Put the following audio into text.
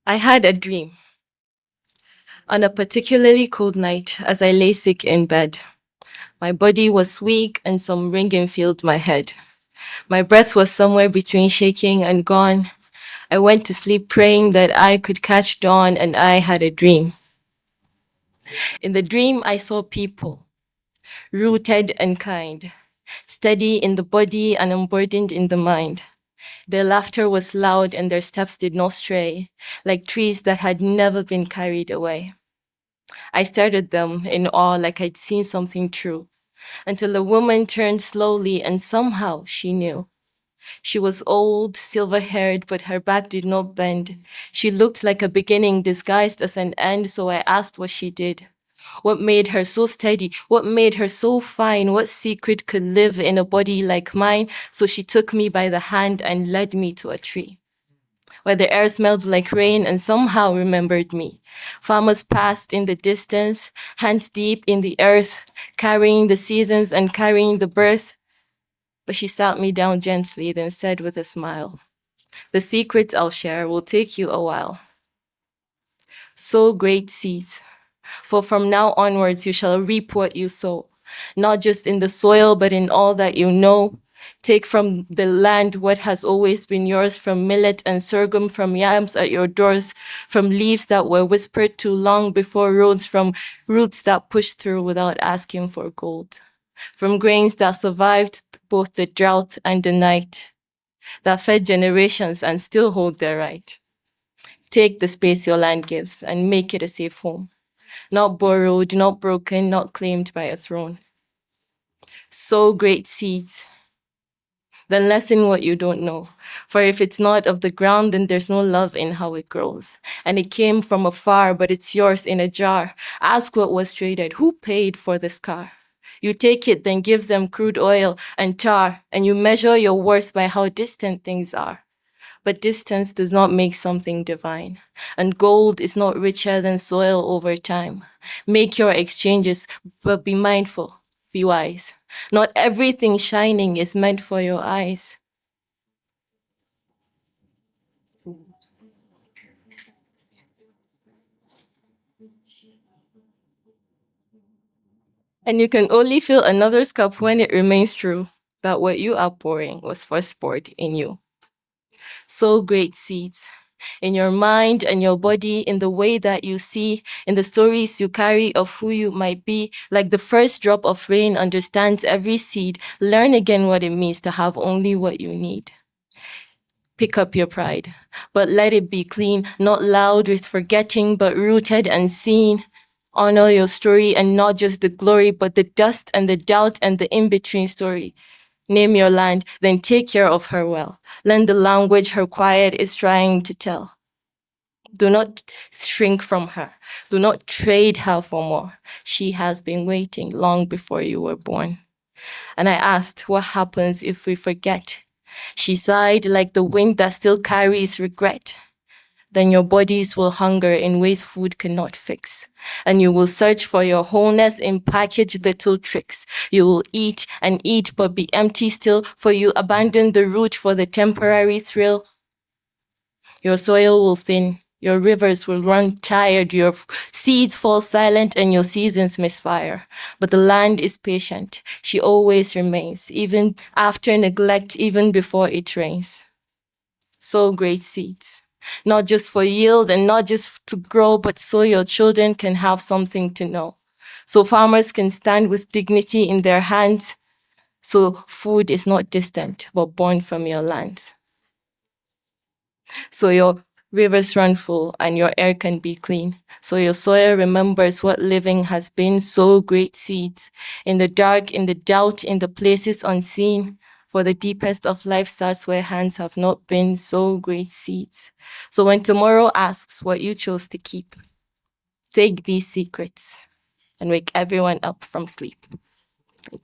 I had a dream on a particularly cold night as I lay sick in bed. My body was weak and some ringing filled my head. My breath was somewhere between shaking and gone. I went to sleep praying that I could catch dawn, and I had a dream. In the dream, I saw people, rooted and kind, steady in the body and unburdened in the mind. Their laughter was loud and their steps did not stray, like trees that had never been carried away. I stared at them in awe like I'd seen something true, until a woman turned slowly and somehow she knew. She was old, silver haired, but her back did not bend. She looked like a beginning disguised as an end, so I asked what she did. What made her so steady? What made her so fine? What secret could live in a body like mine? So she took me by the hand and led me to a tree where the air smelled like rain and somehow remembered me. Farmers passed in the distance, hands deep in the earth, carrying the seasons and carrying the birth. But she sat me down gently, then said with a smile, "The secret I'll share will take you a while. Sow great seeds, for from now onwards you shall reap what you sow, not just in the soil, but in all that you know. Take from the land what has always been yours, from millet and sorghum, from yams at your doors, from leaves that were whispered too long before roads, from roots that pushed through without asking for gold, from grains that survived both the drought and the night, that fed generations and still hold their right. Take the space your land gives and make it a safe home, not borrowed, not broken, not claimed by a throne. Sow great seeds, then lessen what you don't know. For if it's not of the ground, then there's no love in how it grows. And it came from afar, but it's yours in a jar. Ask what was traded. Who paid for this car? You take it, then give them crude oil and tar, and you measure your worth by how distant things are. But distance does not make something divine, and gold is not richer than soil over time. Make your exchanges, but be mindful, be wise. Not everything shining is meant for your eyes. And you can only fill another's cup when it remains true that what you are pouring was first poured in you. Sow great seeds in your mind and your body, in the way that you see, in the stories you carry of who you might be. Like the first drop of rain understands every seed, learn again what it means to have only what you need. Pick up your pride, but let it be clean, not loud with forgetting, but rooted and seen. Honor your story and not just the glory, but the dust and the doubt and the in-between story. Name your land, then take care of her well. Learn the language her quiet is trying to tell. Do not shrink from her. Do not trade her for more. She has been waiting long before you were born. And I asked, what happens if we forget? She sighed like the wind that still carries regret. Then your bodies will hunger in ways food cannot fix. And you will search for your wholeness in packaged little tricks. You will eat and eat but be empty still, for you abandon the root for the temporary thrill. Your soil will thin, your rivers will run tired, your seeds fall silent and your seasons misfire. But the land is patient. She always remains, even after neglect, even before it rains. Sow great seeds, not just for yield and not just to grow, but so your children can have something to know. So farmers can stand with dignity in their hands. So food is not distant, but born from your lands. So your rivers run full and your air can be clean. So your soil remembers what living has been. Sow great seeds in the dark, in the doubt, in the places unseen. For the deepest of life starts where hands have not been. Sow great seeds. So when tomorrow asks what you chose to keep, take these secrets and wake everyone up from sleep.